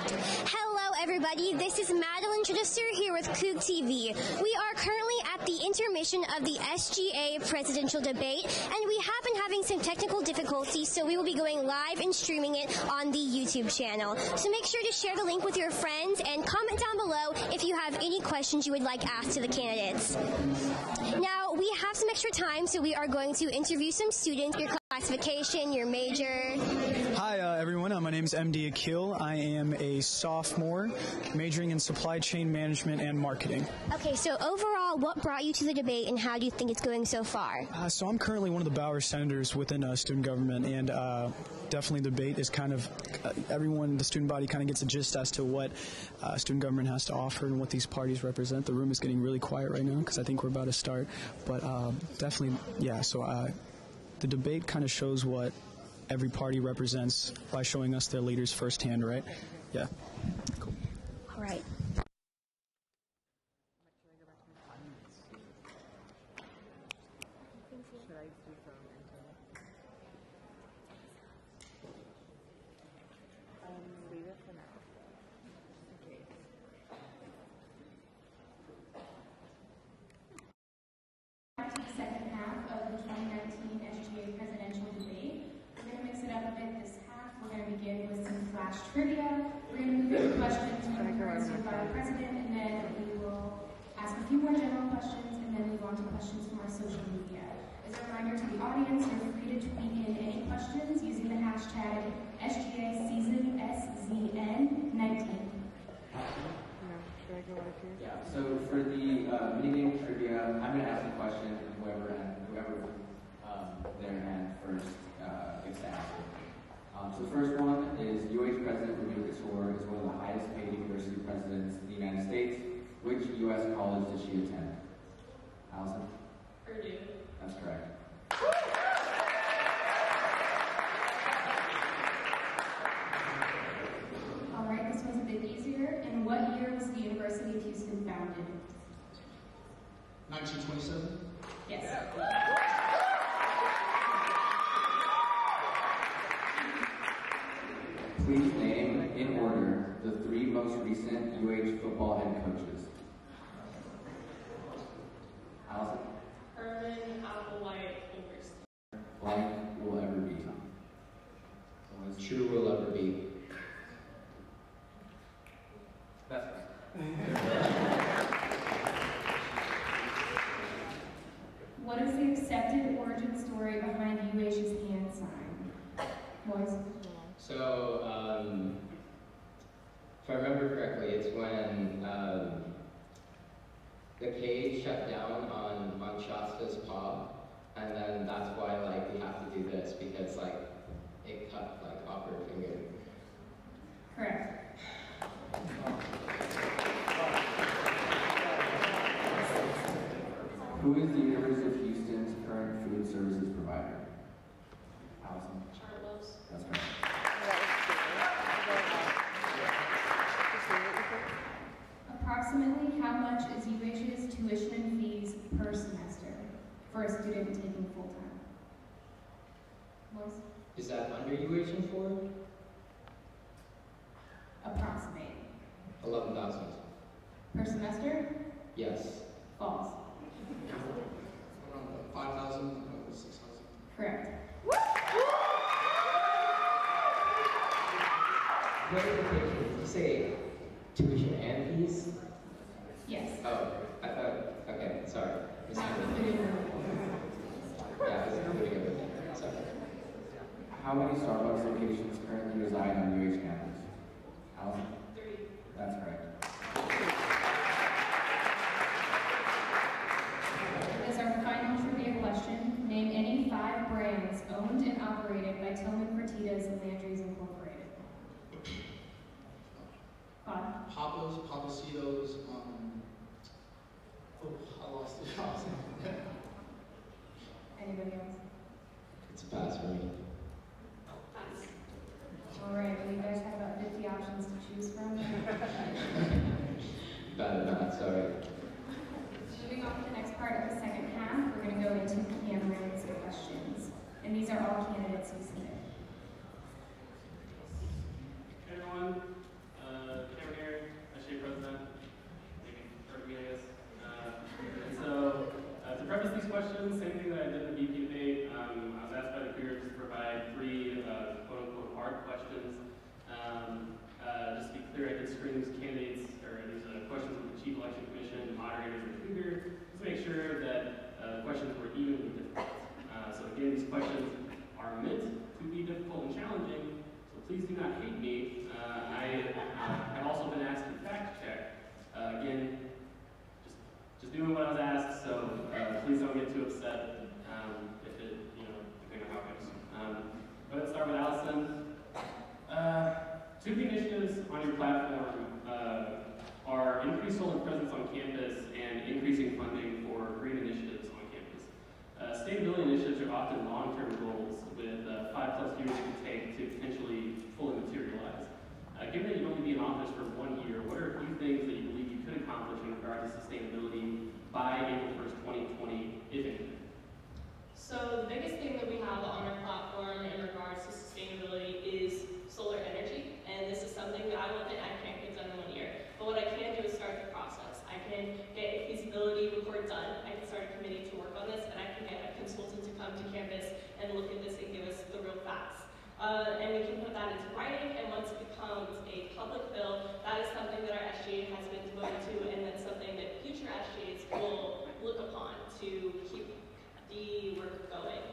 Hello everybody, this is Madeline Chittister here with Coug TV. We are currently at the intermission of the SGA presidential debate, and we have been having some technical difficulties, so we will be going live and streaming it on the YouTube channel. So make sure to share the link with your friends and comment down below if you have any questions you would like asked to the candidates. Now, we have some extra time, so we are going to interview some students, your classification, your major. Hi everyone, my name is MD Akil. I am a sophomore majoring in supply chain management and marketing. Okay, so overall, what brought you to the debate and how do you think it's going so far? So I'm currently one of the Bauer senators within student government, and definitely the debate is kind of, everyone, the student body kind of gets a gist as to what student government has to offer and what these parties represent. The room is getting really quiet right now because I think we're about to start, but definitely, yeah, so the debate kind of shows what every party represents by showing us their leaders firsthand, right? Yeah. Cool. All right. Should I do from leave it for now. Okay. To the second half of the 2019 SGA presidential debate. We're going to mix it up a bit this half. We're going to begin with some flash trivia. We're going to move into questions from the current by the president, and then we will ask a few more general questions, and then move on to questions from our social media. As a reminder to the audience, you're free to tweet in any questions using the hashtag SGA Season SZN19. Yeah, so for the mini-game trivia, I'm going to ask a question, and whoever their hand first gets to ask it. So the first one is UH President Ruby Couture is one of the highest paid university presidents in the United States. Which U.S. college did she attend? Allison? Purdue. That's correct. All right, this one's a bit easier. In what year was the University of Houston founded? 1927? Yes. Please name, in order, the three most recent UH football head coaches. Allison? Herman Applewhite University. Blank will ever be. True will ever be. That's right. What is the accepted origin story behind UH's hand sign? Boys? So, if I remember correctly, it's when the cage shut down on Shasta's paw, and then that's why like we have to do this because like it cut like off her finger. Correct. Who is the University of Houston's current food services provider? Allison? Charlos. That's correct. Approximately how much is UH's tuition and fees per semester for a student taking full-time? Boys? Is that under UH and 4? Approximate. 11,000. Per semester? Yes. False. Around 5,000, 6,000. Correct. What did you say? Tuition and fees? Yes. Oh, I thought, okay, sorry. Not included. Yeah, I was including everything. Sorry. How many Starbucks locations currently reside on UH campus? Allison? 3. That's correct. As our final trivia question, name any 5 brands owned and operated by Tillman Fertitas and Landry's Incorporated. 5. Papa's, Papacitos, I lost it. Anybody else? It's a pass for me. Pass. All right, well, you guys have about 50 options to choose from. Bad enough, sorry. Moving on to the next part of the second half, we're going to go into candidates questions. And these are all candidates who submit. Hey everyone, your platform are increased solar presence on campus and increasing funding for green initiatives on campus. Sustainability initiatives are often long-term goals with 5+ years it can take to potentially fully materialize. Given that you'd only be in office for 1 year, what are a few things that you believe you could accomplish in regard to sustainability by April 1st, 2020, if anything? So the biggest thing that we have on our platform in regards to sustainability is solar energy, and this is something that I don't think I can't get done in 1 year. But what I can do is start the process. I can get a feasibility report done, I can start a committee to work on this, and I can get a consultant to come to campus and look at this and give us the real facts. And we can put that into writing, and once it becomes a public bill, that is something that our SGA has been devoted to, and that's something that future SGAs will look upon to keep the work going.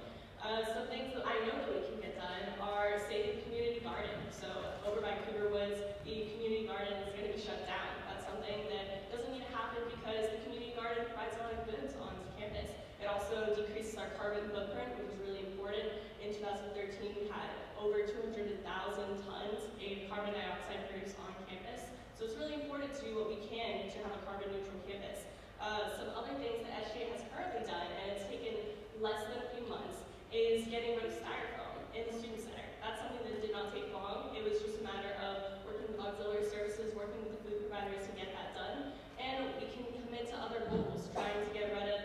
Some things that I know that we can get done are, say, the community garden. So over by Cougar Woods, the community garden is going to be shut down. That's something that doesn't need to happen because the community garden provides a lot of goods on campus. It also decreases our carbon footprint, which is really important. In 2013, we had over 200,000 tons of carbon dioxide produced on campus. So it's really important to do what we can to have a carbon neutral campus. Some other things that SGA has currently done, and it's taken less than a few months, is getting rid of styrofoam in the student center. That's something that did not take long. It was just a matter of working with auxiliary services, working with the food providers to get that done. And we can commit to other goals, trying to get rid of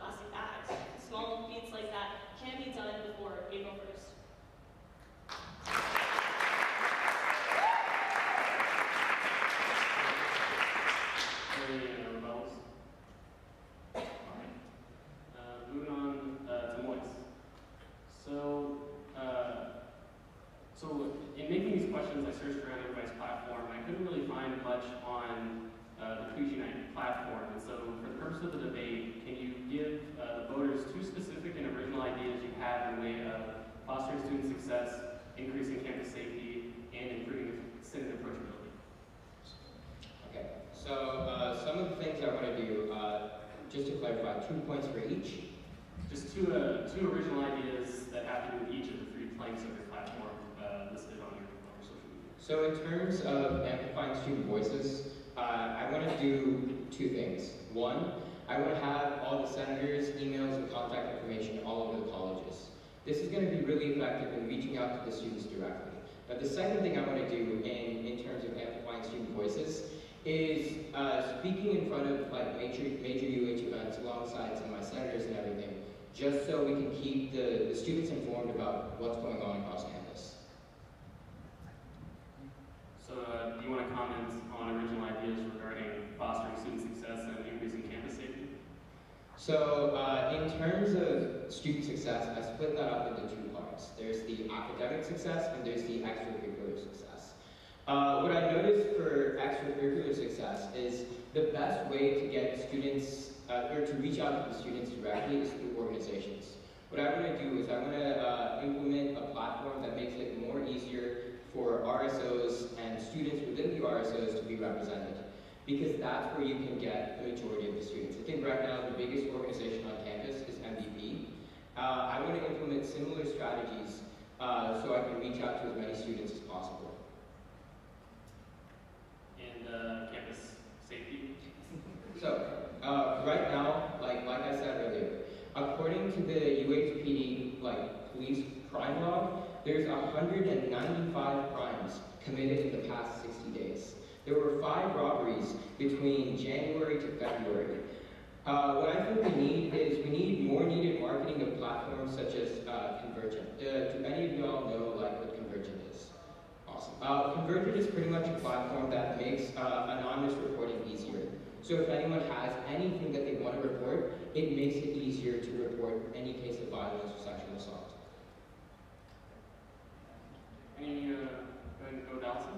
plastic bags. Small feats like that can be done before April 1st. Any rebels? All right. Moving on to Moise. So in making these questions, I searched around everybody's platform, and I couldn't really find much on the Please Unite platform. And so for the purpose of the debate, can you give the voters 2 specific and original ideas you have in the way of fostering student success, increasing campus safety, and improving student approachability? Okay, so some of the things I want to do, just to clarify, 2 points for each. Just two original ideas that have to do with each of the 3 planks of your platform listed on your social media. So in terms of amplifying student voices, I want to do 2 things. 1, I want to have all the senators' emails and contact information all over the colleges. This is going to be really effective in reaching out to the students directly. But the second thing I want to do in terms of amplifying student voices is speaking in front of like major UH events alongside some of my senators and everything, just so we can keep the students informed about what's going on across campus. So do you want to comment on original ideas regarding fostering student success and increasing campus safety? So in terms of student success, I split that up into 2 parts. There's the academic success and there's the extracurricular success. What I noticed for extracurricular success is the best way to get students, or to reach out to the students directly is through organizations. What I want to do is I want to implement a platform that makes it more easier for RSOs and students within the RSOs to be represented, because that's where you can get the majority of the students. I think right now the biggest organization on campus is MVP. I want to implement similar strategies so I can reach out to as many students as possible. And campus safety? So, right now, like I said earlier, according to the UHPD police crime log, there's 195 crimes committed in the past 60 days. There were 5 robberies between January to February. What I think we need more needed marketing of platforms such as Convergent. Do any of y'all know what Convergent is? Awesome. Convergent is pretty much a platform that makes anonymous reporting easier. So if anyone has anything that they want to report, it makes it easier to report any case of violence or sexual assault. Any, go ahead and go, Dallison.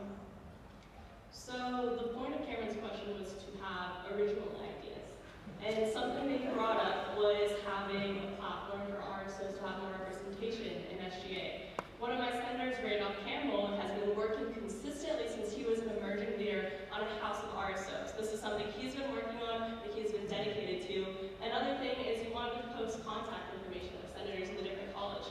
So the point of Cameron's question was to have original ideas. And something that you brought up was having a platform for RSOs to have more representation in SGA. One of my senators, Randolph Campbell, has been working consistently since he was an emerging leader on a House of RSOs. This is something he's been working on, that he's been dedicated to. Another thing is he wanted to post contact information of senators in the different college.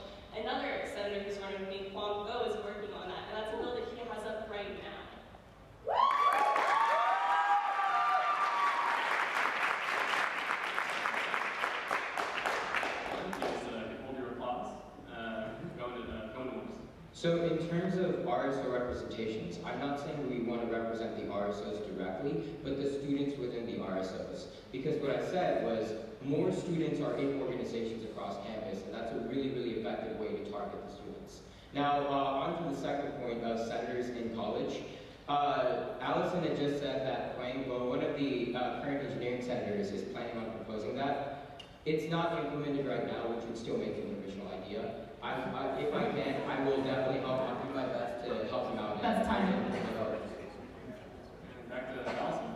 So in terms of RSO representations, I'm not saying we want to represent the RSOs directly, but the students within the RSOs. Because what I said was more students are in organizations across campus, and that's a really, really effective way to target the students. Now, on to the second point of senators in college. Allison had just said that one of the current engineering senators is planning on proposing that. It's not implemented right now, which would still make it an original idea. If I can, I will definitely help. I'll do my best to help him out. That's time. Back to Allison.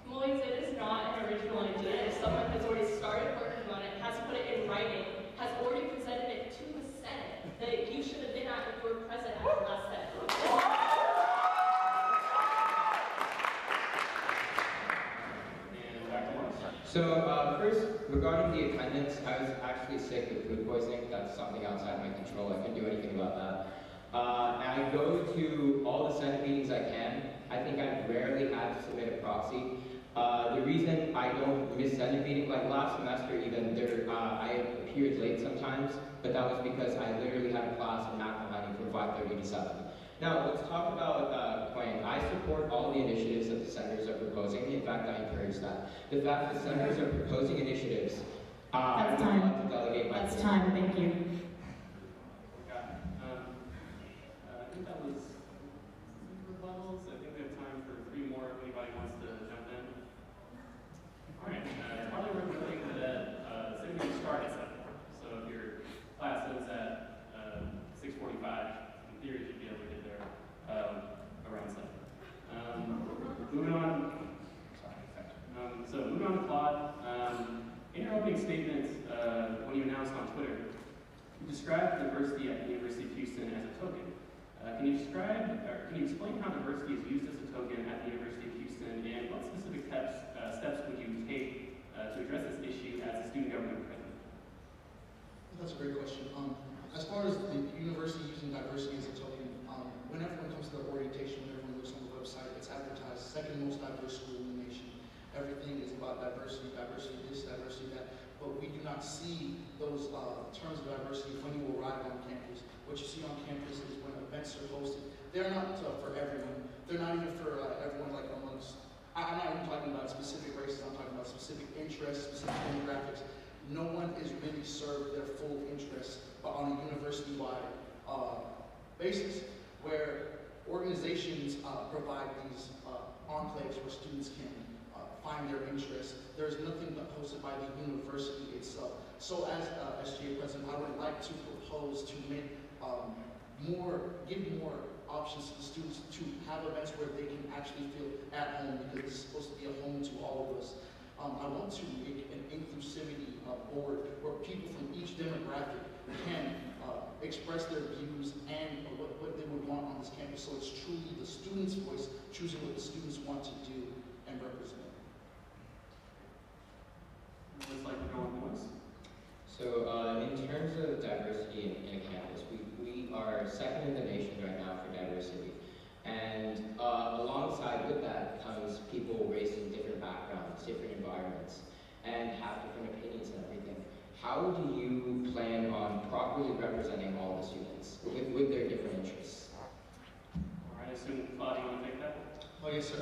Moise, it is not an original idea. If someone has already started working on it, has put it in writing, has already presented it to the Senate, that you should have been at if you were present at the last Senate. So first, regarding the attendance, I was actually sick with food poisoning. That's something outside my control. I couldn't do anything about that. I go to all the Senate meetings I can. I think I've rarely had to submit a proxy. The reason I don't miss Senate meeting, like last semester even, I appeared late sometimes, but that was because I literally had a class in math and writing from 5:30 to 7. Now, let's talk about Quang. I support all the initiatives that the senators are proposing. In fact, I encourage that. The fact that senators are proposing initiatives, I would love to delegate my That's time, thank you. Got it. I think that was rebuttals. I think we have time for 3 more if anybody wants to jump in. All right. It's probably worth noting that say we're going to start at 7. So if your class ends at 6:45, in theory, you should be able to get there around 7. Moving on. So moving on to Claude. In your opening statement, when you announced on Twitter, you described diversity at the University of Houston as a token. Can you explain how diversity is used as a token at the University of Houston, and what specific steps would you take to address this issue as a student government president? That's a great question. As far as the university using diversity as a token, when everyone comes to the orientation, when everyone looks on the website, it's advertised second most diverse school in the nation. Everything is about diversity, diversity this, diversity that, but we do not see those terms of diversity when you arrive on campus. What you see on campus is when events are hosted. They're not for everyone. They're not even for everyone like amongst, I'm not even talking about specific races, I'm talking about specific interests, specific demographics. No one is really served their full interests, but on a university-wide basis, where organizations provide these enclaves where students can find their interests. There's nothing but hosted by the university itself. So as SGA president, I would like to propose to make give more options to the students to have events where they can actually feel at home, because it's supposed to be a home to all of us. I want to make an inclusivity board where people from each demographic can express their views and what they would want on this campus. So it's truly the student's voice choosing what the students want to do and represent. Just like to go on voice. So in terms of diversity in a campus, we are second in the nation right now for diversity. And alongside with that comes people raised in different backgrounds, different environments, and have different opinions and everything. How do you plan on properly representing all the students with their different interests? All right, student Claude, you want to take that? Oh yes, sir.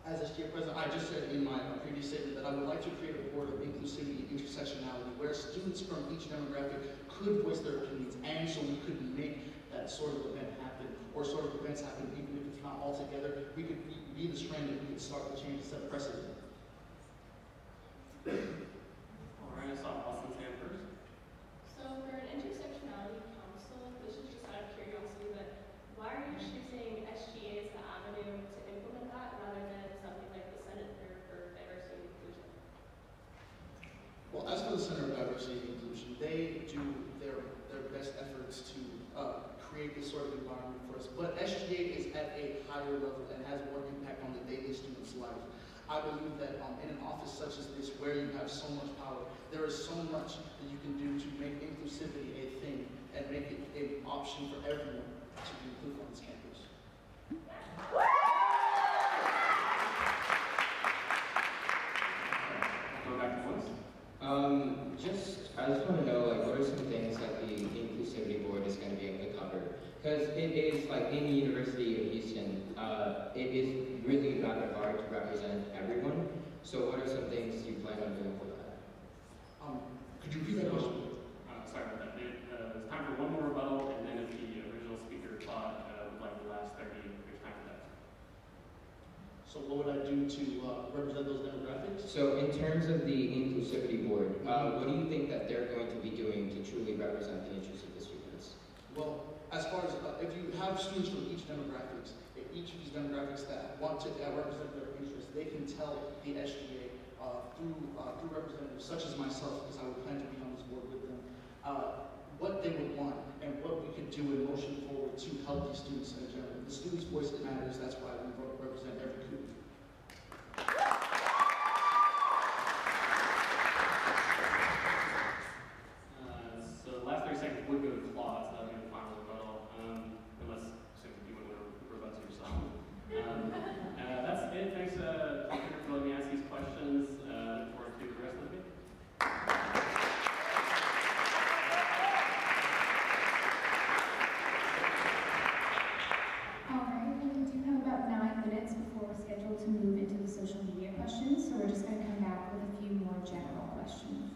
As SGA president, I just said in my previous statement that I would like to create a board of inclusivity and intersectionality where students from each demographic could voice their opinions, and so we could make that sort of event happen, or sort of events happen, even if it's not all together. We could be the strand that we could start the change and set precedent. All right, I saw Austin's hand first. So for an intersectionality council, this is just out of curiosity, but why are you choosing SGA as the avenue to implement that rather than something like the Senate for Diversity and Inclusion? Well, as for the Center of Diversity and Inclusion, they do their best efforts to create this sort of environment for us. But SGA is at a higher level and has more impact on the daily student's life. I believe that in an office such as this, where you have so much power, there is so much that you can do to make inclusivity a thing and make it an option for everyone to be included on this campus. Go back to voice. I just want are some things that the Inclusivity Board is going to be able to cover? Because it is, like in the University of Houston, it is really rather hard to represent everyone. So what are some things you plan on doing for that? Could you repeat that question? Sorry about that. There's time for one more rebuttal, and then if the original speaker thought would like the last 30, there's time for that. So what would I do to represent those demographics? So in terms of the Inclusivity Board, what do you think that they're going to be doing to truly represent the interests of the students? Well, as far as if you have students from each demographics, each of these demographics that want to represent their interests, they can tell the SGA through representatives such as myself, because I would plan to be on this board with them, what they would want and what we could do in motion forward to help these students in general. The students' voice matters. That's why we represent every community. So the last 30 seconds would go to Claude, so that'll be the final rebuttal, unless you want to rebut to yourself. That's it. Thanks for letting me ask these questions. Look forward to the rest of the meeting. Alright, we do have about 9 minutes before we're scheduled to move into the social media questions, so we're just going to come back with a few more general questions.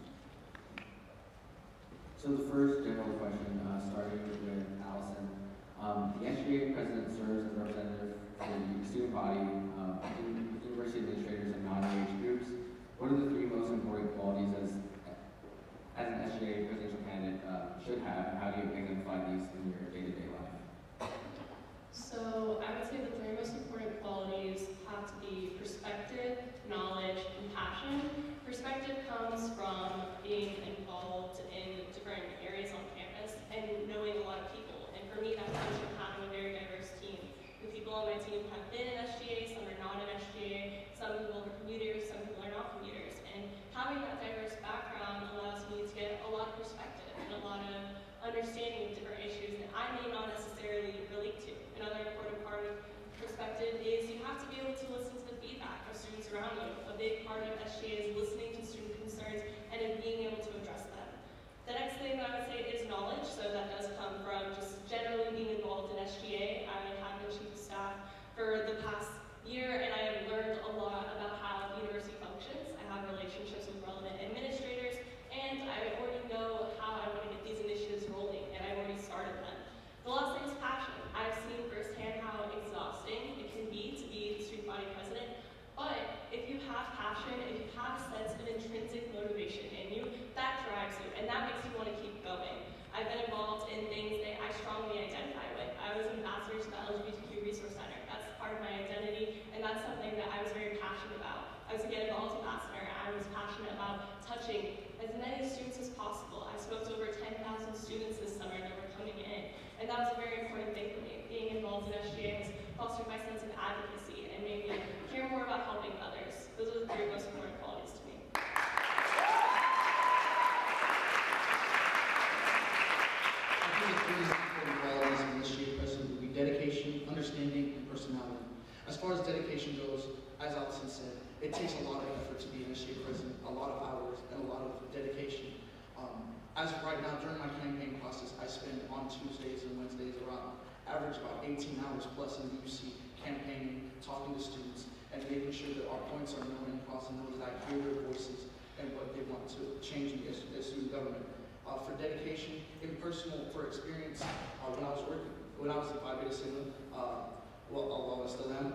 So the first general question, starting with Allison. The SGA president serves as a representative for the student body, university administrators, and non-wage groups. What are the 3 most important qualities as an SGA presidential candidate should have, and how do you exemplify these in your day-to-day life? So I would say the 3 most important qualities have to be perspective, knowledge, and passion. Perspective comes from being involved in different areas on campus and knowing a lot of people. And for me, that comes from having a very diverse team. The people on my team have been in SGA, some are not in SGA, some people are commuters, some people are not commuters. And having that diverse background allows me to get a lot of perspective and a lot of understanding of different issues that I may not necessarily relate to. Another important part of perspective is you have to be able to listen to the feedback of students around you. A big part of SGA is listening to student concerns and of being able to address them. The next thing that I would say is knowledge, so that does come from just generally being involved in SGA. I have been chief of staff for the past year, and I have learned a lot about how the university functions. I have relationships with relevant administrators, and I already know how I want to get these initiatives rolling, and I've already started them. The last thing is passion. I've seen firsthand how exhausting it can be to be the student body president, but if you have passion, if you have a sense of intrinsic motivation in you, that drives you, and that makes you want to keep going. I've been involved in things that I strongly identify with. I was ambassador to the LGBTQ Resource Center. That's part of my identity, and that's something that I was very passionate about. I was a Get Involved ambassador. I was passionate about touching as many students as possible. I spoke to over 10,000 students this summer that were coming in, and that was a very important thing for me. Being involved in SGA has fostered my sense of advocacy and made me care more about helping others. Those are the 3 most important qualities to me. I think the 3 important qualities of an SGA president would be dedication, understanding, and personality. As far as dedication goes, as Allison said, it takes a lot of effort to be an SGA president, a lot of hours, and a lot of dedication. As of right now, during my campaign process, I spend on Tuesdays and Wednesdays around average about 18 hours plus in the UC campaigning, talking to students, and making sure that our points are known and crossed and know that I hear their voices and what they want to change in the student government. For dedication, for experience, when I was at Phi Beta Sigma, well, I still am.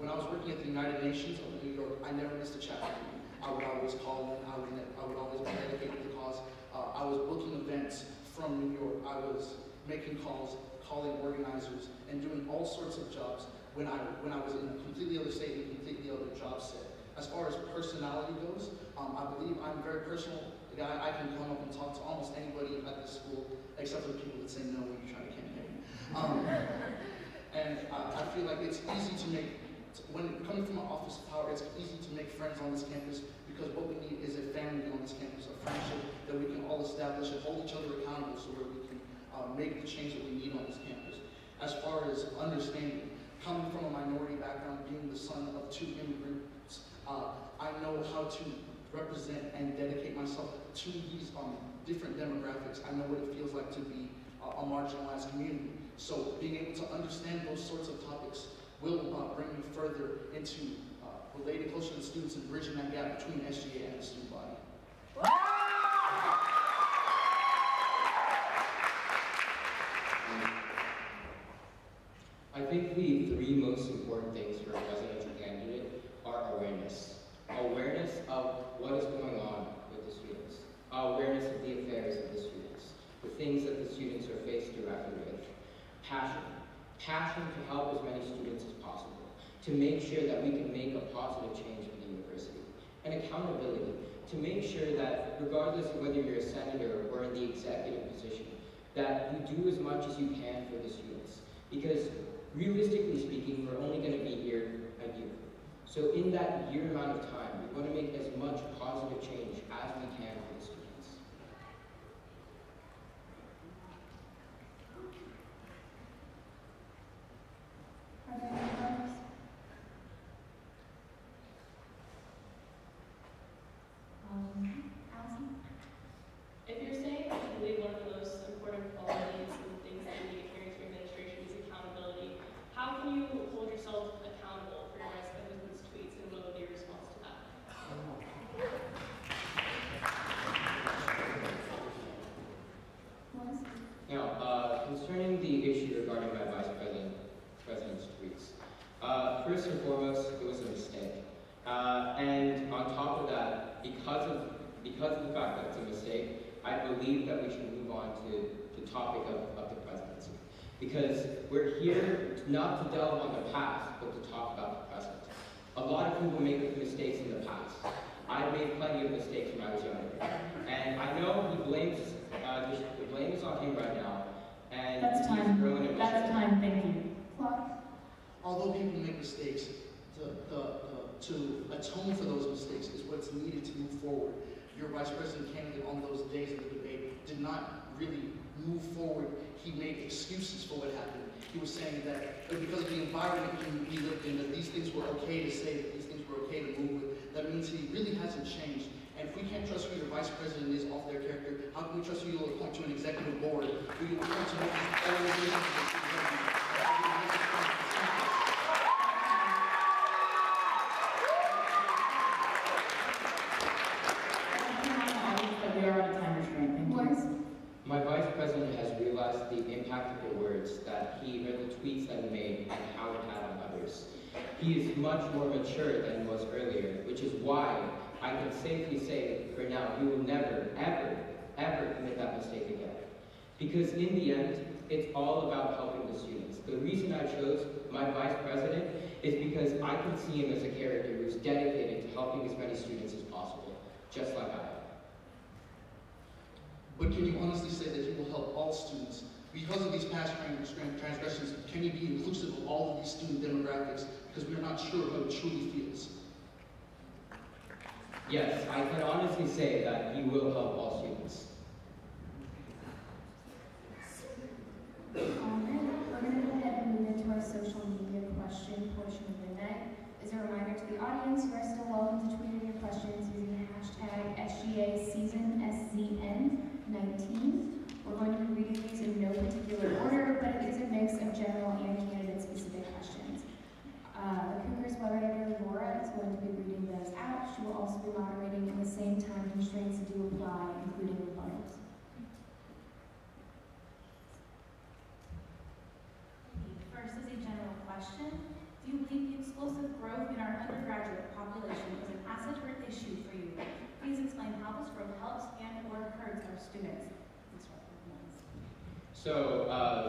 When I was working at the United Nations of New York, I never missed a chapter meeting. I would always call in. I would always be dedicated to the cause. I was booking events from New York. I was making calls, calling organizers, and doing all sorts of jobs when I was in a completely other state and a completely other job set. As far as personality goes, I believe I'm a very personal guy. I can come up and talk to almost anybody at this school, except for the people that say no when you try to campaign. And I feel like it's easy to make, when coming from an office of power, it's easy to make friends on this campus because what we need is a family on this campus, a friendship that we can all establish and hold each other accountable so that we can make the change that we need on this campus. As far as understanding, coming from a minority background, being the son of 2 immigrants, I know how to represent and dedicate myself to these different demographics. I know what it feels like to be a marginalized community. So being able to understand those sorts of topics will bring me further into relating closer to the students and bridging that gap between SGA and the student body. I think the three most important things for a presidential candidate are awareness. Awareness of what is going on with the students. Awareness of the affairs of the students. The things that the students are faced directly with. Passion. Passion to help as many students as possible. To make sure that we can make a positive change for the university. And accountability. To make sure that regardless of whether you're a senator or in the executive position, that you do as much as you can for the students. Because realistically speaking, we're only going to be here a year. So in that year amount of time, we want to make as much positive change as we can for the students. Are there any comments? Allison? If you're saying that you believe one of the most important qualities and things that you need to carry through administration is accountability, how can you hold yourself accountable for your vice president's tweets, and what would be your response to that? Now, concerning the issue regarding my president's tweets, first and foremost, it was a mistake. And on top of that, because of the fact that it's a mistake, I believe that we should move on to the topic of the presidency. Because we're here not to delve on the past, but to talk about the present. A lot of people make mistakes in the past. I've made plenty of mistakes when I was younger. And I know he blames, the blame is on him right now. And That's time. Growing in That's mistake. time, thank you. Clock? Although people make mistakes, to atone for those mistakes is what's needed to move forward. Your vice president candidate on those days of the debate did not really move forward. He made excuses for what happened. He was saying that because of the environment he lived in, that these things were okay to say, that these things were okay to move with. That means he really hasn't changed. And if we can't trust who your vice president is off their character, how can we trust who you'll appoint to an executive board? Who you'll appoint to organizations? We are on a time restraint, thank you. My vice president has realized the impact of the words that he, or the tweets that he made, and how it had on others. He is much more mature than he was earlier, which is why I can safely say for now, he will never, ever, ever commit that mistake again. Because in the end, it's all about helping the students. The reason I chose my vice president is because I can see him as a character who's dedicated to helping as many students as possible, just like I am. But can you honestly say that he will help all students? Because of these past transgressions, can he be inclusive of all of these student demographics? Because we're not sure how it truly feels. Yes, I can honestly say that he will help all students. All right, we're going to go ahead and move into our social media question portion of the night. As a reminder to the audience, you are still welcome to tweet in your questions using the hashtag SGA Season SZN19. We're going to be reading these in no particular order, but it is a mix of general and candidate-specific questions. The Cougars web editor, Laura, is going to be reading those out. She will also be moderating, and the same time constraints do apply, including rebuttals. First is a general question. Do you believe the explosive growth in our undergraduate population is an asset or issue for you? Please explain how this growth helps and or hurts our students. So,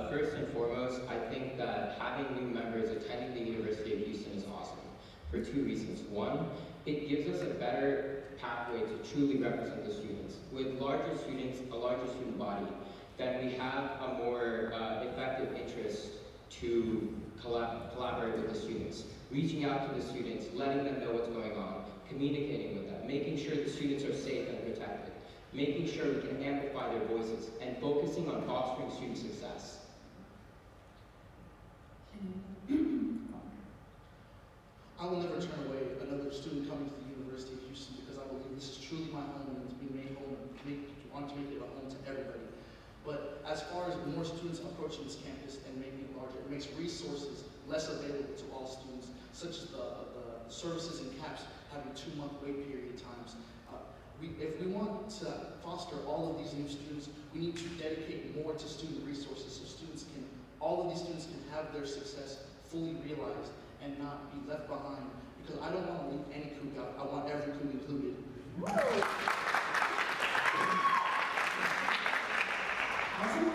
first and foremost, I think that having new members attending the University of Houston is awesome for two reasons. One, it gives us a better pathway to truly represent the students. With larger students, a larger student body, then we have a more effective interest to collaborate with the students, reaching out to the students, letting them know what's going on, communicating with them, making sure the students are safe and protected, making sure we can amplify their voices, and focusing on fostering student success. I will never turn away another student coming to the university University of Houston because I believe this is truly my home and it's been made home, want to make it a home to everybody. But as far as more students approaching this campus and making it larger, it makes resources less available to all students, such as the services and CAPS having 2-month wait period times. If we want to foster all of these new students, we need to dedicate more to student resources so all of these students can have their success fully realized and not be left behind. Because I don't want to leave any kook out. I want every kook included. Awesome.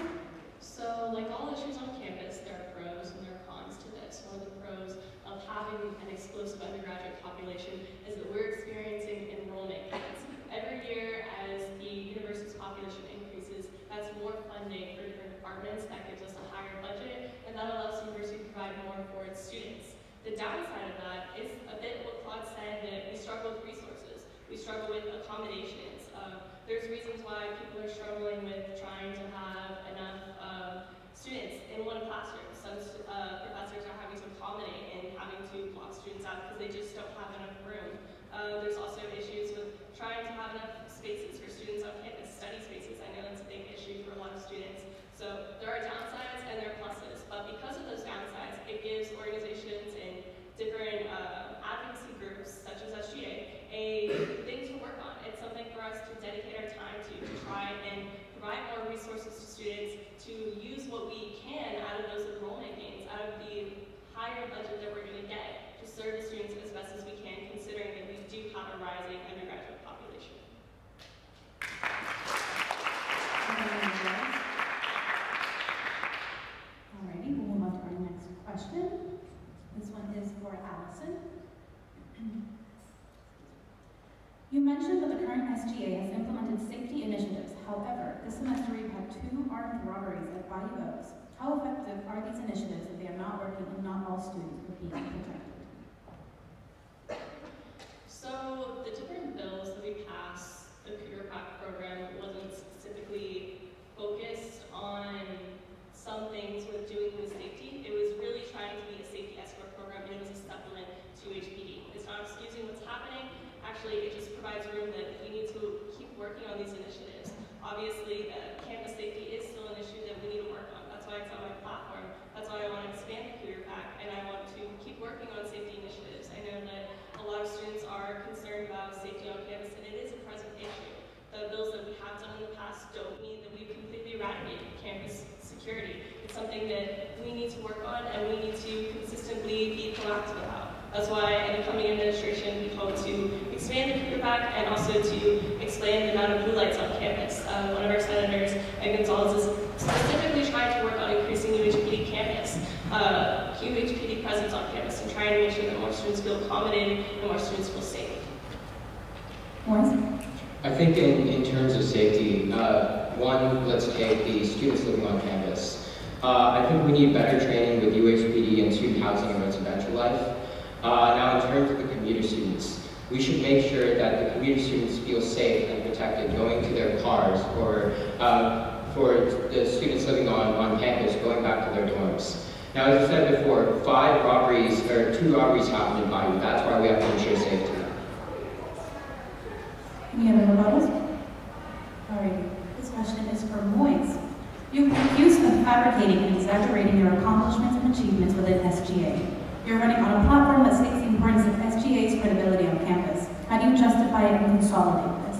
So, like all issues on campus, there are pros and there are cons to this. One of the pros of having an explosive undergraduate population is that we're experiencing enrollment gains. Every year, as the university's population increases, that's more funding for different departments. That gives us a higher budget, and that allows the university to provide more for its students. The downside of that is a bit what Claude said, that we struggle with resources. We struggle with accommodations. There's reasons why people are struggling with trying to have enough students in one classroom. Some professors are having to accommodate and having to block students out because they just don't have enough room. There's also issues with trying to have enough spaces for students on campus, study spaces. I know that's a big issue for a lot of students. So there are downsides and there are pluses, but because of those downsides, it gives organizations and different advocacy groups, such as SGA, a thing to work on. It's something for us to dedicate our time to try and provide more resources to students, to use what we can out of those enrollment gains, out of the higher budget that we're going to get, to serve the students as best as we can, considering that we do have a rising undergraduate population. Alrighty, we'll move on to our next question. This one is for Allison. You mentioned that the current SGA has implemented safety initiatives. However, this semester we've had 2 armed robberies at Bayou Oaks. How effective are these initiatives if they are not working and not all students are being protected? So the different bills that we passed, the Cougar Pack program wasn't specifically focused on some things with doing with safety. It was really trying to be a safety escort program, and it was a supplement to HPD. It's not excusing what's happening. Actually, it just provides room that we need to keep working on these initiatives. Obviously, campus safety is still an issue that we need to work on. That's why it's on my platform. That's why I want to expand the Cougar Pack, and I want to keep working on safety initiatives. I know that a lot of students are concerned about safety on campus, and it is a present issue. The bills that we have done in the past don't mean that we've completely eradicated campus security. It's something that we need to work on, and we need to consistently be proactive about. That's why in the coming administration, we hope to expand the Cougar Pack and also to expand the amount of blue lights on campus. One of our senators, Ed Gonzalez, is specifically trying to work on increasing UHPD campus, UHPD presence on campus, and trying to make sure that more students feel accommodated and more students feel safe. Morris? I think in terms of safety, one, let's take the students living on campus. I think we need better training with UHPD and student housing and residential life. Now, in terms of the commuter students, we should make sure that the commuter students feel safe and protected going to their cars, or for the students living on campus going back to their dorms. Now, as I said before, 2 robberies happened in Bayou. That's why we have to ensure safety. Any other rebuttals? Alrighty, this question is for Moise. You've been accused of fabricating and exaggerating your accomplishments and achievements within SGA. You're running on a platform that states the importance of SGA's credibility on campus. How do you justify and consolidate this?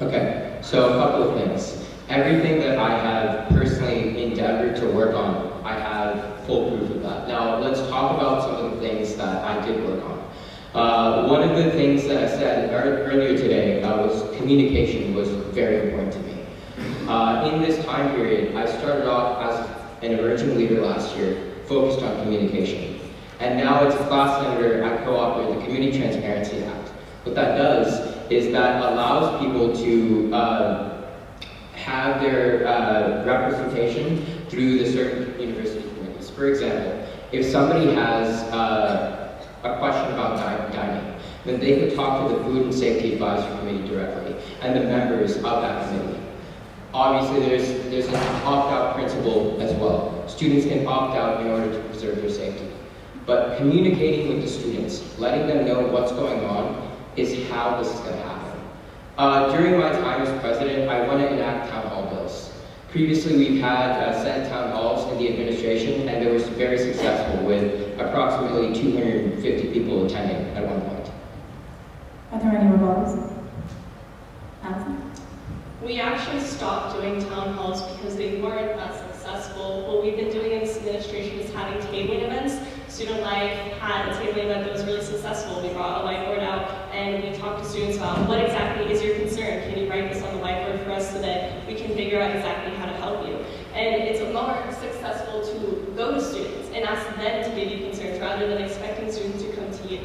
Okay, so a couple of things. Everything that I have personally endeavored to work on, I have full proof of that. Now, let's talk about some of the things that I did work on. One of the things that I said earlier today was communication was very important to me. In this time period, I started off as an emerging leader last year, focused on communication. And now as a class senator, I co-authored the Community Transparency Act. What that does is that allows people to have their representation through the certain university committees. For example, if somebody has a question about dining, then they could talk to the Food and Safety Advisory Committee directly and the members of that committee. Obviously, there's an opt-out principle as well. Students can opt out in order to preserve their safety. But communicating with the students, letting them know what's going on, is how this is going to happen. During my time as president, I want to enact town hall bills. Previously, we've had Senate town halls in the administration, and it was very successful with approximately 250 people attending at one point. Are there any rebuttals? Allison? We actually stopped doing town halls because they weren't that successful. What we've been doing in this administration is having tabling events. Student Life had a tabling event that was really successful. We brought a whiteboard out and we talked to students about what exactly is your concern. Can you write this on the whiteboard for us so that we can figure out exactly how to help you? And it's more successful to go to students and ask them to give you concerns rather than expecting students to come to you.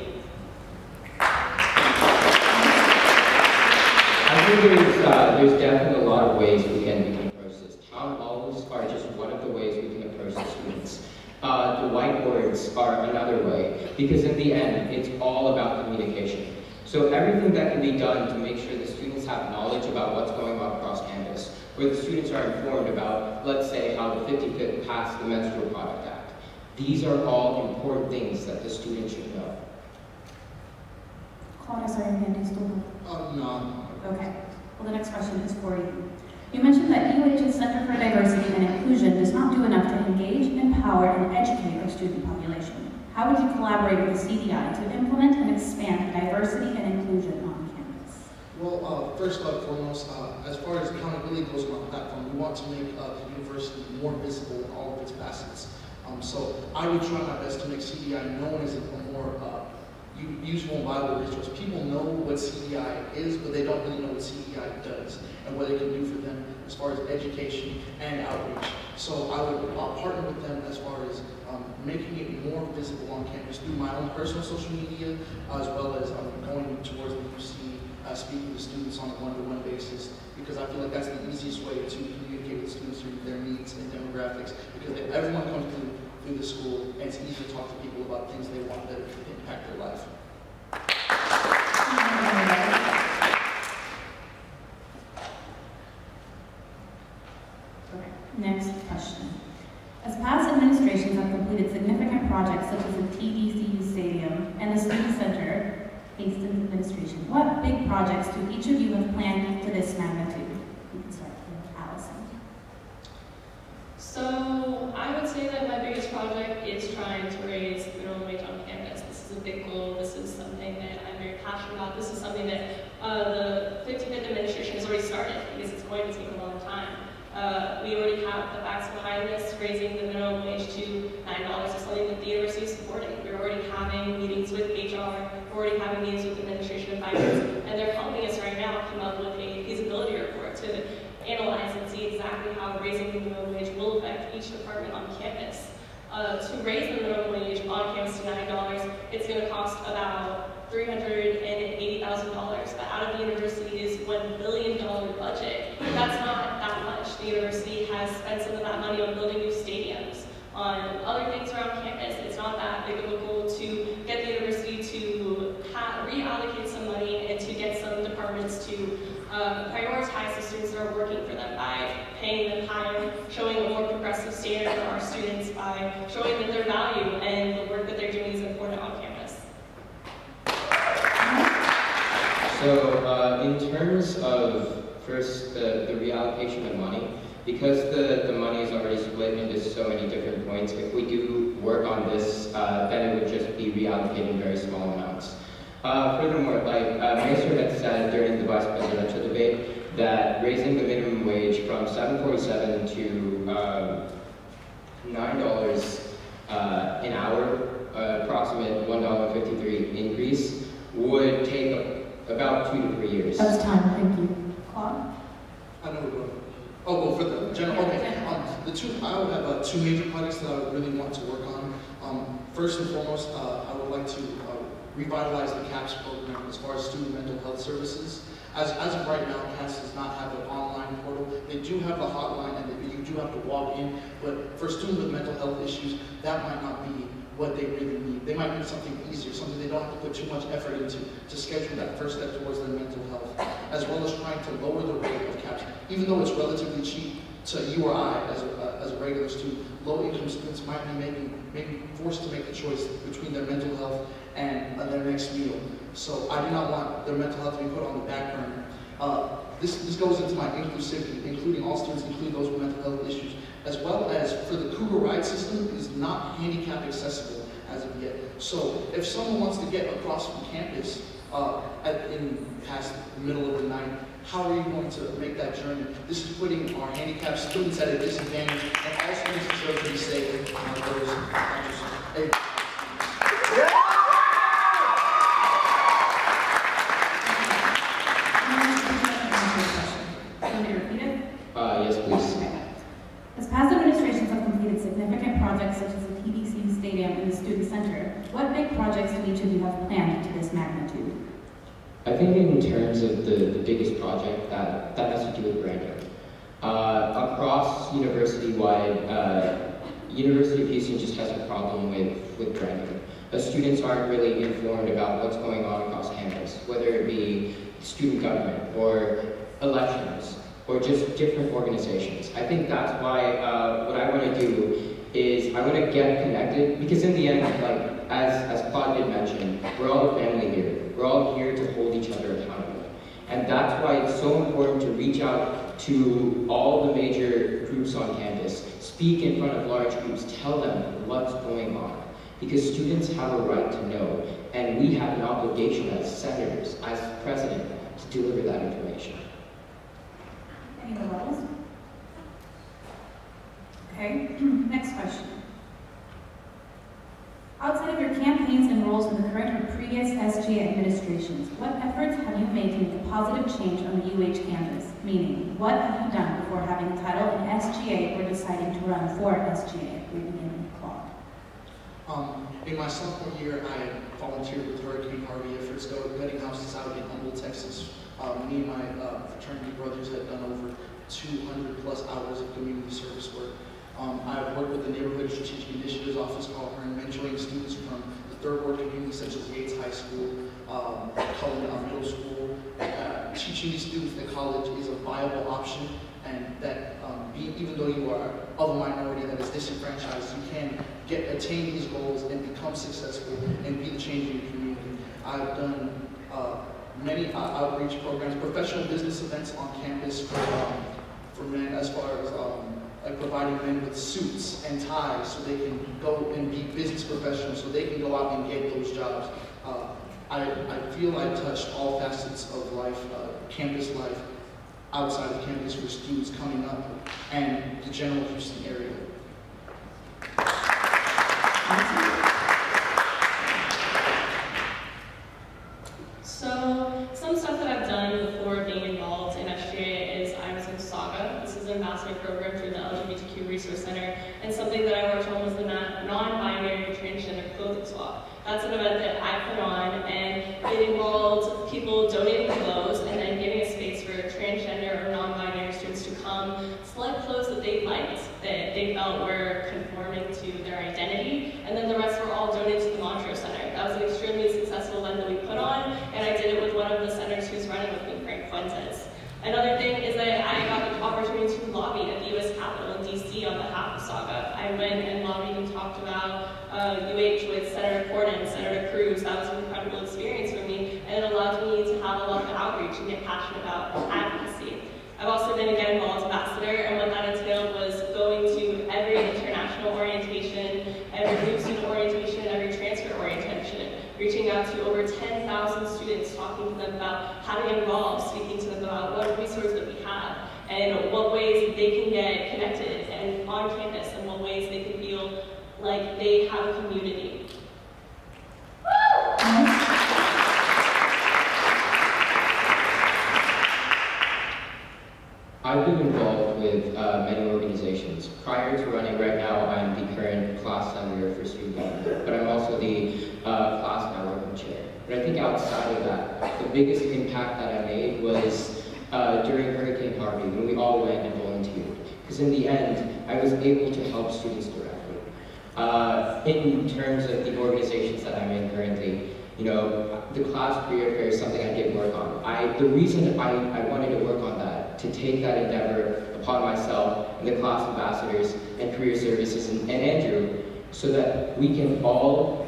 I think there's definitely a lot of ways we can approach this. Town halls are just one of the ways we can approach the students. The whiteboards are another way, because in the end, it's all about communication. So everything that can be done to make sure the students have knowledge about what's going on across campus, where the students are informed about, let's say, how the 55th passed the Menstrual Product Act. These are all important things that the students should know. Claudia, sorry, your hand is still up. No. Okay. Well, the next question is for you. You mentioned that UH's Center for Diversity and Inclusion does not do enough to engage, empower, and educate our student population. How would you collaborate with the CDI to implement and expand diversity and inclusion on campus? Well, first and foremost, as far as accountability goes on our platform, we want to make the university more visible in all of its facets. So I would try my best to make CDI known as a more useful and viable resource. People know what CDI is, but they don't really know what CDI does and what it can do for them as far as education and outreach. So I would partner with them as far as making it more visible on campus through my own personal social media, as well as going towards the UC, speaking to students on a one-to-one basis, because I feel like that's the easiest way to communicate with students through their needs and demographics, because everyone comes through the school, and it's easy to talk to people about things they want that impact their life. Okay, next question. As past administrations have completed significant projects such as the TDCU Stadium and the Student Center, Hastings administration, what big projects do each of you have planned to this magnitude? We can start with Allison. So I would say that my biggest project is trying to raise the minimum wage on campus. This is a big goal. This is something that I'm very passionate about. This is something that the 55th administration has already started because it's going to take a long time. We already have the facts behind this. Raising the minimum wage to $9 is something that the university is supporting. We're already having meetings with HR. We're already having meetings with administration and finance, and they're helping us right now come up with a feasibility report to analyze and see exactly how raising the minimum wage will affect each department on campus. To raise the minimum wage on campus to $9, it's going to cost about $380,000, but out of the university's $1 billion budget, that's not that much. The university has spent some of that money on building new stadiums, on other things around campus. It's not that big of a goal to get the university to reallocate some money and to get some departments to prioritize the students that are working for them by paying them higher, showing a more progressive standard for our students, by showing that their value and the work that they're doing is important on campus. So in terms of first the reallocation of money, because the money is already split into so many different points, if we do work on this, then it would just be reallocated in very small amounts. Furthermore, like Maester had said during the vice presidential debate, that raising the minimum wage from $7.47 to $9 an hour, approximate $1.53 increase, would take about 2 to 3 years. That's time, thank you. Claude? I know we're going. Oh, well, for the general, okay. I would have two major projects that I would really want to work on. First and foremost, I would like to revitalize the CAPS program as far as student mental health services. As of right now, CAPS does not have an online portal. They do have the hotline, and you do have to walk in, but for students with mental health issues, that might not be what they really need. They might need something easier, something they don't have to put too much effort into to schedule that first step towards their mental health, as well as trying to lower the rate of CAPS. Even though it's relatively cheap, to you or I as a regular student. Low-income students might be forced to make the choice between their mental health and their next meal. So I do not want their mental health to be put on the back burner. This goes into my inclusivity, including all students, including those with mental health issues, as well as for the Cougar ride system is not handicap accessible as of yet. So if someone wants to get across from campus past the middle of the night, how are you going to make that journey? This is putting our handicapped students at a disadvantage, and all students deserve to be safe. Yes, please. As past administrations have completed significant projects such as the TDC Stadium and the Student Center, what big projects do each of you have planned to this magnitude? I think in terms of the biggest project, that has to do with branding. Across university-wide, University of Houston just has a problem with branding. Students aren't really informed about what's going on across campus, whether it be student government or elections or just different organizations. I think that's why what I want to do is I want to get connected, because in the end, like as Claude did mention, we're all a family here. We're all here to hold each other accountable. And that's why it's so important to reach out to all the major groups on campus, speak in front of large groups, tell them what's going on. Because students have a right to know, and we have an obligation as senators, as president, to deliver that information. Any levels? Okay, next question. Outside of your campaigns and roles in the current or previous SGA administrations, what efforts have you made to make a positive change on the UH campus? Meaning, what have you done before having a title in SGA or deciding to run for SGA? We begin with Claude. In my sophomore year, I volunteered with Hurricane Harvey efforts, gutting houses out in Humboldt, Texas. Me and my fraternity brothers had done over 200 plus hours of community service work. I've worked with the Neighborhood Strategic Initiatives Office called HERN, mentoring students from the third world communities such as Yates High School, Cullen Middle School, teaching these students that college is a viable option, and that even though you are of a minority that is disenfranchised, you can attain these goals and become successful and be the change in your community. I've done many outreach programs, professional business events on campus for men, as far as like providing men with suits and ties so they can go and be business professionals, so they can go out and get those jobs. I feel I've touched all facets of life, campus life, outside of campus for students coming up, and the general Houston area. So, some stuff that I've done before being involved in SGA is I was in SAGA. This is an ambassador program through the LGBTQ Resource Center, and something that I worked on was the non-binary transgender clothing swap. That's an event that I put on, and it involved people donating clothes and then giving a space for transgender or non-binary students to come select clothes that they liked, that they felt were conforming to their identity, and then the rest were all donated to the Montrose Center. That was an extremely successful event that we put on, and I did it with one of the senators who's running with me, Frank Fuentes. Another thing is that I got the opportunity to lobby at the U.S. Capitol in D.C. on behalf of SAGA. I went and lobbied and talked about UH with Senator Corden, Senator Cruz. That was an incredible experience for me, and it allowed me to have a lot of outreach and get passionate about advocacy. I've also been a Get Involved ambassador, and what that entailed was going to every international orientation, every new student orientation, and every transfer orientation, reaching out to over 10,000 students, talking to them about how to get involved, speaking to them about what resources that we have, and what ways they can get connected and on campus, and what ways they can feel like they have a community. I've been involved with many organizations. Prior to running right now, I'm the current class senator for student government, but I'm also the class networking chair. But I think outside of that, the biggest impact that I made was during Hurricane Harvey, when we all went and volunteered. Because in the end, I was able to help students directly. In terms of the organizations that I'm in currently, you know, the class career fair is something I did work on. The reason I wanted to work on that, to take that endeavor upon myself and the class ambassadors and career services and Andrew, so that we can all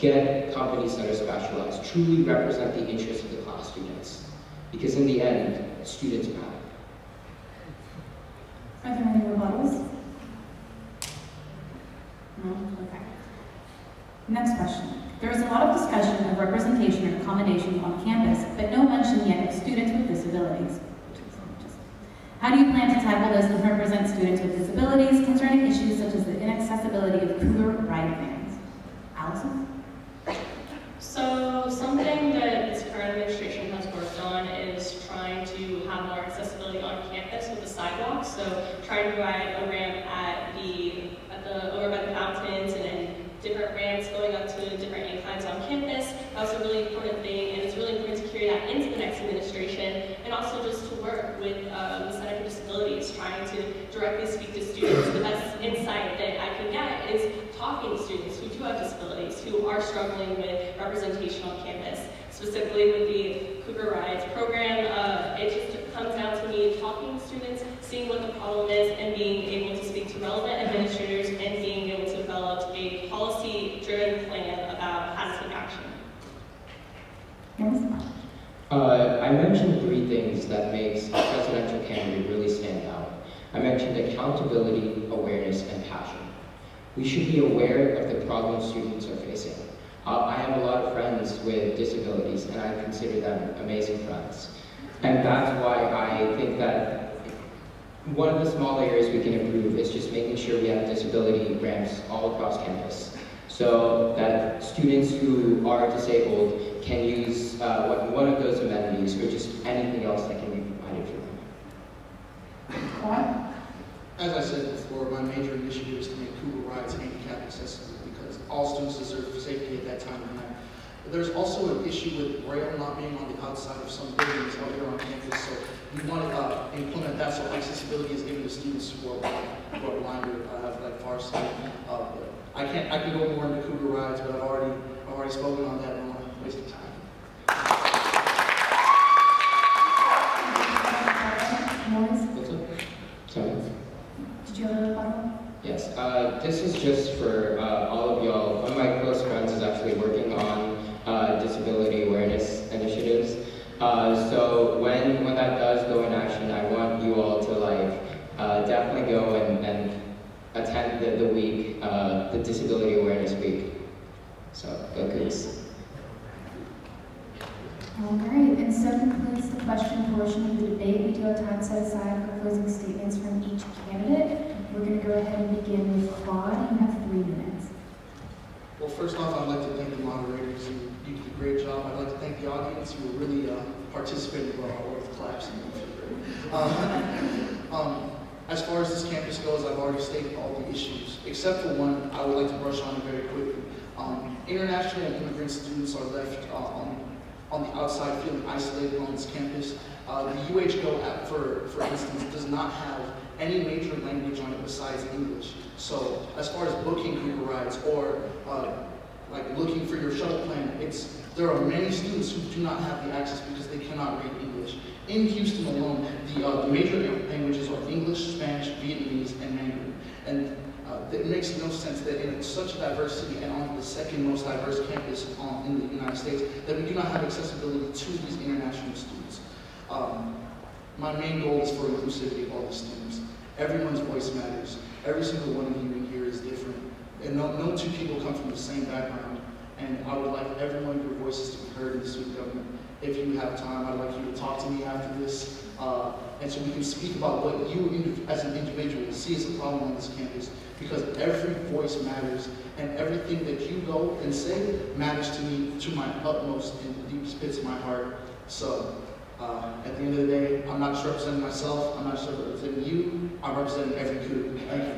get companies that are specialized, truly represent the interests of the class students. Because in the end, students matter. Are there any rebuttals? No? Okay. Next question. There is a lot of discussion of representation and accommodation on campus, but no mention yet of students with disabilities. How do you plan to tackle this and represent students with disabilities concerning issues such as the inaccessibility of Cougar ride vans? Allison? So something that this current administration has worked on is trying to have more accessibility on campus with the sidewalks. So trying to provide a ramp over by the fountains and different ramps going up to different inclines on campus. That's a really important thing, and it's really important to carry that into the next administration, and also just to work with the Center for Disabilities, trying to directly speak to students. The best insight that I can get is talking to students who do have disabilities, who are struggling with representation on campus. Specifically with the Cougar Rides program, it just comes down to me talking to students, seeing what the problem is, and being able to speak to relevant administrators and being able to develop a policy-driven plan about how to take action. I mentioned 3 things that makes a presidential candidate really stand out. I mentioned accountability, awareness, and passion. We should be aware of the problems students are facing. I have a lot of friends with disabilities, and I consider them amazing friends. And that's why I think that one of the small areas we can improve is just making sure we have disability ramps all across campus, so that students who are disabled can use one of those amenities or just anything else that can be provided for them. As I said before, my major initiative is to make Cougar Rides handicap accessible, because all students deserve safety at that time of night. There's also an issue with rail not being on the outside of some buildings out here on campus, so we want to implement that so accessibility is given to students who are blind or have like far sight. I can go more into Cougar Rides, but I've already spoken on that, and I don't want to waste time. Sorry. Did you have a rebuttal? Yes, this is just for all of y'all. One of my close friends is actually working on disability awareness initiatives. So when that does go in action, I want you all to definitely go and attend the week, the Disability Awareness Week. So go Cougs. All right, and so concludes the question portion of the debate. We do have time set aside for closing statements from each candidate. We're going to go ahead and begin with Claude. You have 3 minutes. Well, first off, I'd like to thank the moderators. You did a great job. I'd like to thank the audience who really participated well, with claps. As far as this campus goes, I've already stated all the issues, except for one I would like to brush on very quickly. International and immigrant students are left on the outside feeling isolated on this campus. The UHGO app, for instance, does not have any major language on it besides English. So as far as booking Cougar Rides or like looking for your shuttle plan, there are many students who do not have the access because they cannot read English. In Houston alone, the major languages are English, Spanish, Vietnamese, and Mandarin. And it makes no sense that in such a diverse city and on the second most diverse campus in the United States, that we do not have accessibility to these international students. My main goal is for inclusivity of all the students. Everyone's voice matters. Every single one of you in here is different. And no 2 people come from the same background. And I would like every one of your voices to be heard in the student government. If you have time, I'd like you to talk to me after this. And so we can speak about what you as an individual see as a problem on this campus. Because every voice matters. And everything that you go and say matters to me to my utmost and the deepest pits of my heart. So at the end of the day, I'm not just representing myself, I'm not just representing you, I'm representing every Cougar. Thank you.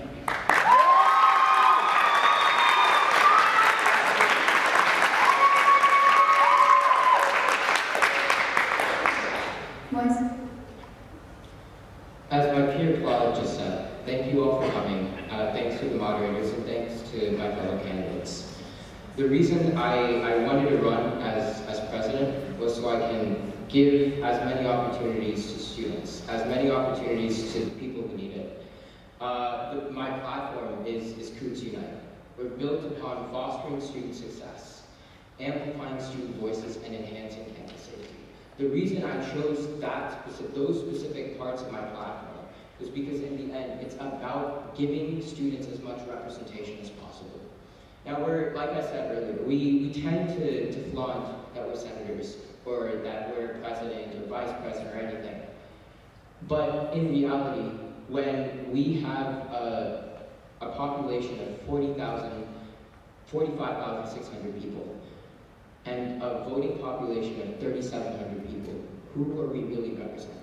As my peer Claude just said, thank you all for coming. Thanks to the moderators and thanks to my fellow candidates. The reason I wanted to run as president was so I can give as many opportunities to students, as many opportunities to people who need my platform is Coots Unite. We're built upon fostering student success, amplifying student voices, and enhancing campus safety. The reason I chose those specific parts of my platform was because in the end, it's about giving students as much representation as possible. Now, like I said earlier, we tend to flaunt that we're senators, or that we're president or vice president or anything. But in reality, when we have a population of 45,600 people, and a voting population of 3,700 people, who are we really representing?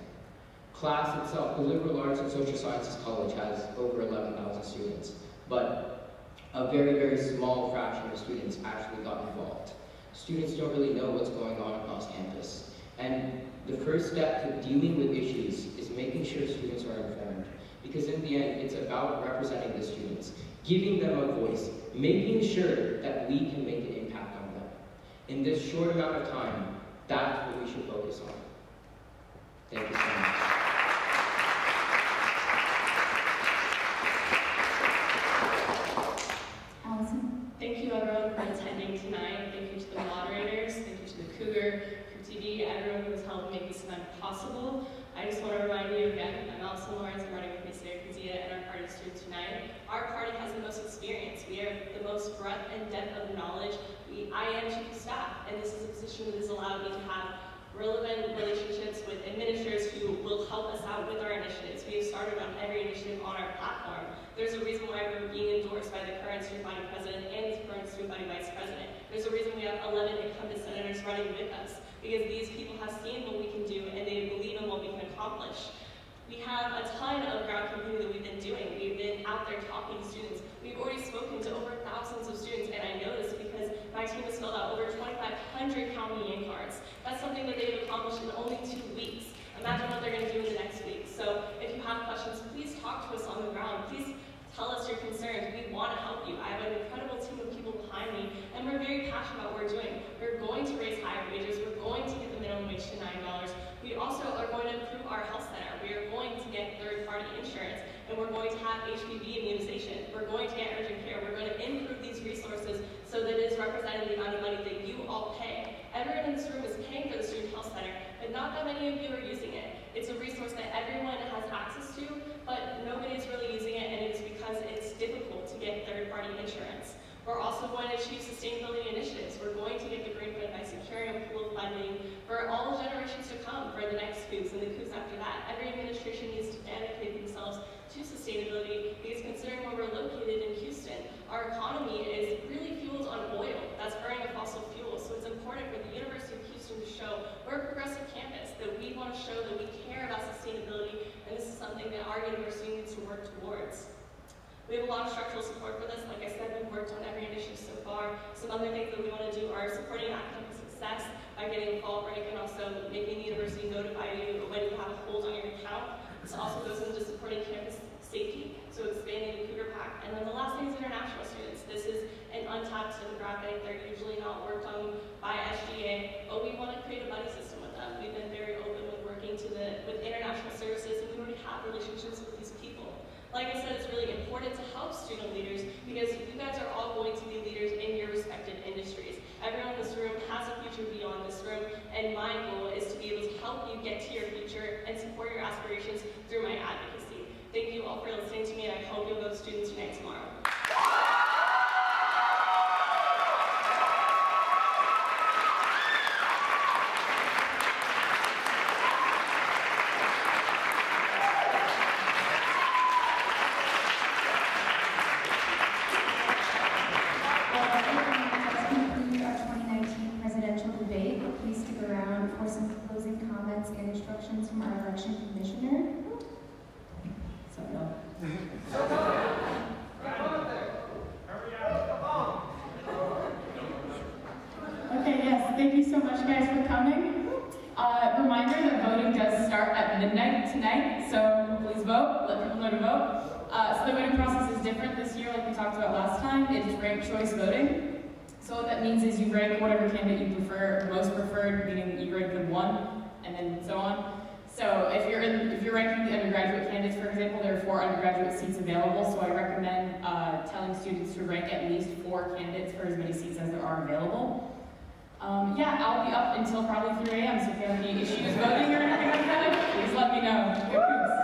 Class itself, the Liberal Arts and Social Sciences College has over 11,000 students, but a very, very small fraction of students actually got involved. Students don't really know what's going on across campus. And the first step to dealing with issues is making sure students are informed. Because in the end, it's about representing the students, giving them a voice, making sure that we can make an impact on them. In this short amount of time, that's what we should focus on. Thank you so much. Thank you everyone for attending tonight. Thank you to the moderators, thank you to the Cougar, TV, everyone who has helped make this event possible. I just want to remind you again, I'm Allison Lawrence, I'm running with Miss Kazia and our party students tonight. Our party has the most experience. We have the most breadth and depth of knowledge. I am chief of staff, and this is a position that has allowed me to have relevant relationships with administrators who will help us out with our initiatives. We have started on every initiative on our platform. There's a reason why we're being endorsed by the current student body president and the current student body vice president. There's a reason we have 11 incumbent senators running with us, because these people have seen what we can do and they believe in what we can accomplish. We have a ton of ground campaigning that we've been doing. We've been out there talking to students. We've already spoken to over thousands of students, and I know this because my team has filled out over 2,500 county cards. That's something that they've accomplished in only 2 weeks. Imagine what they're going to do in the next week. So if you have questions, please talk to us on the ground. Please tell us your concerns. We want to help you. I have an incredible team of people behind me, and we're very passionate about what we're doing. We're going to raise higher wages. We're going to get the minimum wage to $9. We also are going to improve our health center. We are going to get third-party insurance, and we're going to have HPV immunization. We're going to get urgent care. We're going to improve these resources so that it is representing the amount of money that you all pay. Everyone in this room is paying for the student health center, but not that many of you are using it. It's a resource that everyone has access to, but nobody is really using it, and it's because it's difficult to get third-party insurance. We're also going to achieve sustainability initiatives. We're going to get the green fund by securing a pool of funding for all the generations to come, for the next coups and the coups after that. Every administration needs to dedicate themselves to sustainability, because considering where we're located in Houston, our economy is really fueled on oil that's burning a fossil fuel. So it's important for the University of Houston to show we're a progressive campus, that we want to show that we care about sustainability, and this is something that our university needs to work towards. We have a lot of structural support for this. Like I said, we've worked on every initiative so far. Some other things that we want to do are supporting academic success by getting a fall break and also making the university notify you when you have a hold on your account. This also goes into supporting campus safety, so expanding the Cougar Pack. And then the last thing is international students. This is an untapped demographic. They're usually not worked on by SGA, but we want to create a buddy system with them. We've been very open with working with international services, and we already have relationships with these people. Like I said, it's really important to help student leaders, because you guys are all going to be leaders in your respective industries. Everyone in this room has a future beyond this room, and my goal is to be able to help you get to your future and support your aspirations through my advocacy. Thank you all for listening to me, and I hope you'll go to Students Unite tomorrow. Instructions from our election commissioner. Okay, yes, thank you so much guys for coming. Reminder that voting does start at midnight tonight, so please vote, let people know to vote. So the voting process is different this year, like we talked about last time. It is ranked choice voting. So what that means is you rank whatever candidate you prefer, most preferred, meaning you rank them 1, and then so on. So if you're ranking the undergraduate candidates, for example, there are 4 undergraduate seats available, so I recommend telling students to rank at least 4 candidates for as many seats as there are available. Yeah, I'll be up until probably 3 a.m., so if you have any issues voting or anything like that, please let me know. Go Cougs.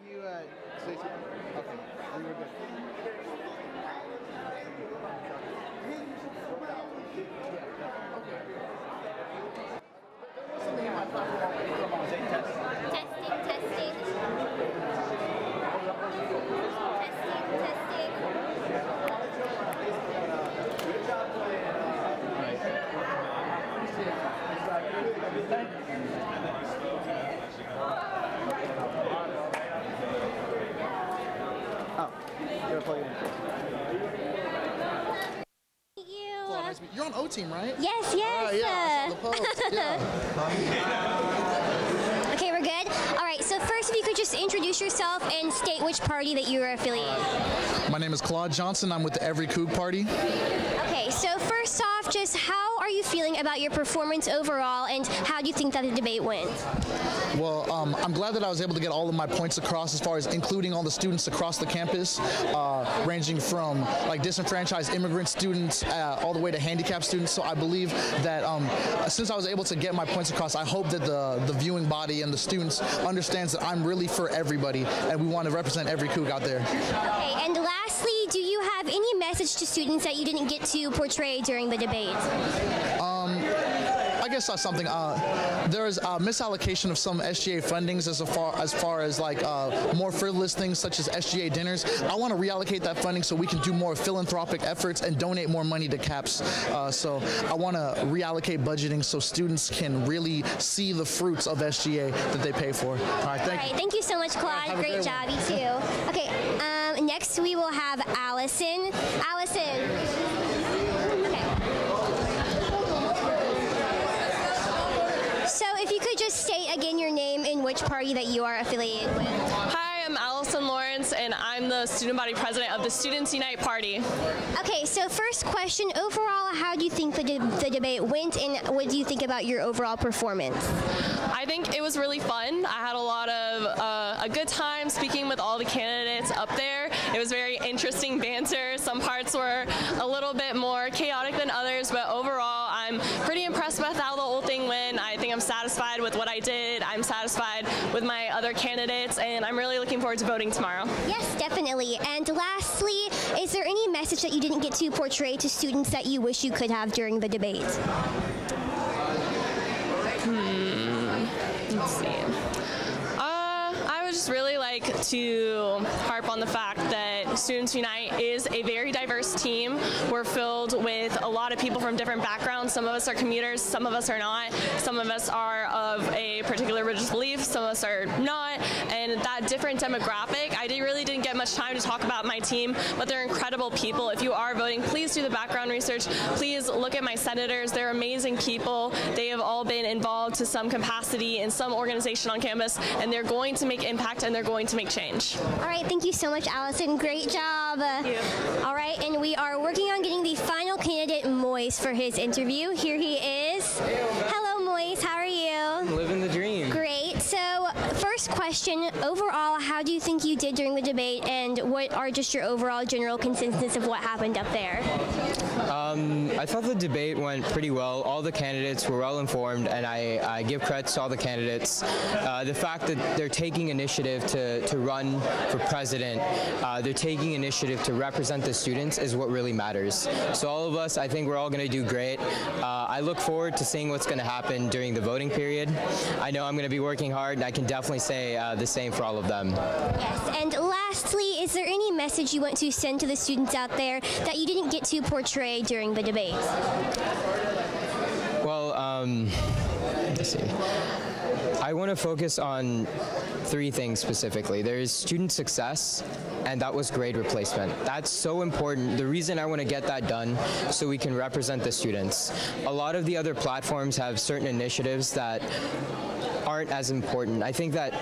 You say something? Okay, we were good. Something in my testing. Good job playing. Oh, you gotta plug it in. You're on O team, right? Yes, yes. Yeah, I saw the post. Yeah. Okay, we're good? All right, so first if you could just introduce yourself and state which party that you are affiliated with. My name is Claude Johnson. I'm with the Every Coug Party. Okay, so first off, just how are you feeling about your performance overall, and how do you think that the debate went? Well, I'm glad that I was able to get all of my points across as far as including all the students across the campus, ranging from like disenfranchised immigrant students all the way to handicapped students. So I believe that since I was able to get my points across, I hope that the viewing body and the students understands that I'm really for everybody, and we want to represent every Coug out there. Okay, and lastly, do you have any message to students that you didn't get to portray during the debate? I guess that's something. There's misallocation of some SGA fundings as far as like more frivolous things such as SGA dinners. I want to reallocate that funding so we can do more philanthropic efforts and donate more money to CAPS. So I want to reallocate budgeting so students can really see the fruits of SGA that they pay for. All right, thank you so much, Claude. Right, great job, you too. Okay, next we will have Allison. Allison. So if you could just state again your name and which party that you are affiliated with. Hi, I'm Allison Lawrence, and I'm the student body president of the Students Unite Party. Okay, so first question, overall, how do you think the debate went, and what do you think about your overall performance? I think it was really fun. I had a lot of a good time speaking with all the candidates up there. It was very interesting banter. Some parts were a little bit more chaotic than others, but overall, I'm pretty impressed with how the whole thing went. I think I'm satisfied with what I did. I'm satisfied with my other candidates, and I'm really looking forward to voting tomorrow. Yes, definitely. And lastly, is there any message that you didn't get to portray to students that you wish you could have during the debate? Let's see. I would just really like to harp on the fact that Students Unite is a very diverse team. We're filled with a lot of people from different backgrounds. Some of us are commuters, some of us are not. Some of us are of a particular religious belief, some of us are not. And that different demographic, I really didn't get much time to talk about my team, but they're incredible people. If you are voting, please do the background research. Please look at my senators. They're amazing people. They have all been involved to some capacity in some organization on campus, and they're going to make impact and they're going to make change. All right, thank you so much, Allison. Great Great job. Thank you. All right, and we are working on getting the final candidate, Moise, for his interview. Here he is. Hello, Moise. How are you? Living the dream. Great. So, first question, overall, how do you think you did during the debate, and what are just your overall general consensus of what happened up there? I thought the debate went pretty well. All the candidates were well informed, and I give credit to all the candidates. The fact that they're taking initiative to run for president, they're taking initiative to represent the students is what really matters. So all of us, I think we're all going to do great. I look forward to seeing what's going to happen during the voting period. I know I'm going to be working hard, and I can definitely say the same for all of them. Yes, and lastly, is there any message you want to send to the students out there that you didn't get to portray during the debate? Well, let's see. I want to focus on three things specifically. There's student success, and that was grade replacement. That's so important. The reason I want to get that done so we can represent the students. A lot of the other platforms have certain initiatives that aren't as important. I think that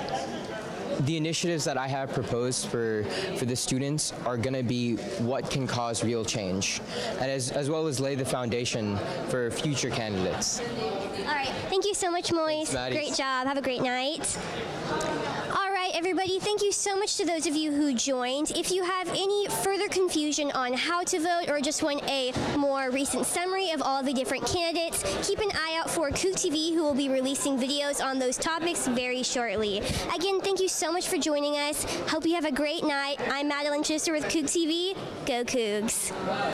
the initiatives that I have proposed for the students are going to be what can cause real change, and as well as lay the foundation for future candidates. All right. Thank you so much, Moise. Thanks, great job. Have a great night. All right, everybody, thank you so much to those of you who joined. If you have any further confusion on how to vote or just want a more recent summary of all the different candidates, keep an eye out for Kook TV, who will be releasing videos on those topics very shortly. Again, thank you so much for joining us. Hope you have a great night. I'm Madeline Chister with Kook TV. Go Cougs.